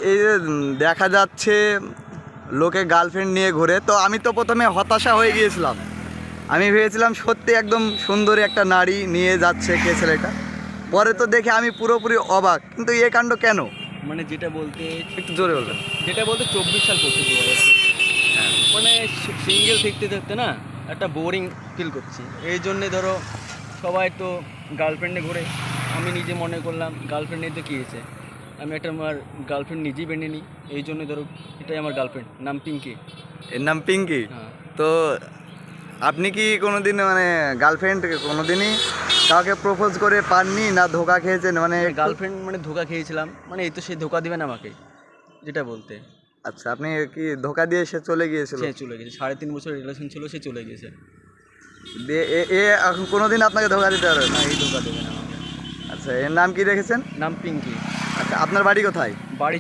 এই যে দেখা যাচ্ছে লোকে গার্লফ্রেন্ড নিয়ে ঘুরে, তো আমি তো প্রথমে হতাশা হয়ে গিয়েছিলাম। আমি ভেবেছিলাম সত্যি একদম সুন্দরী একটা নারী নিয়ে যাচ্ছে কে ছেলেটা, পরে তো দেখে আমি পুরোপুরি অবাক। কিন্তু এ কাণ্ড কেন? মানে যেটা বলতে একটু জোরে বলবেন। 24 সাল পড়ছে 2000। মানে সিঙ্গেল থাকতে থাকতে না একটা বোরিং ফিল করছি, এই জন্যে ধরো সবাই তো গার্লফ্রেন্ডে ঘুরে, আমি নিজে মনে করলাম গার্লফ্রেন্ড নিয়ে তো কী হয়েছে, আমি একটা আমার গার্লফ্রেন্ড নিজেই বেঁধে নিই। এই জন্য ধরো এটাই আমার গার্লফ্রেন্ড, নাম পিঙ্কি। এর নাম পিঙ্কি। হ্যাঁ। তো আপনি কি কোনোদিন মানে গার্লফ্রেন্ড কোনোদিনই কাউকে প্রপোজ করে পাননি, না ধোকা খেয়েছেন? মানে গার্লফ্রেন্ড মানে ধোকা খেয়েছিলাম, মানে এই তো সে ধোকা দিবে না আমাকে, যেটা বলতে। আচ্ছা, আপনি কি ধোকা দিয়ে সে চলে গিয়েছিল? সে চলে গেছে, 3.5 বছর রিলেশন ছিল, সে চলে গেছে। দিয়ে এ এখন কোনোদিন আপনাকে ধোকা দিতে পারবে না? না, এই ধোকা দেবে না আমাকে। আচ্ছা, এর নাম কি রেখেছেন? নাম পিঙ্কি। আচ্ছা, আপনার বাড়ি কোথায়? বাড়ি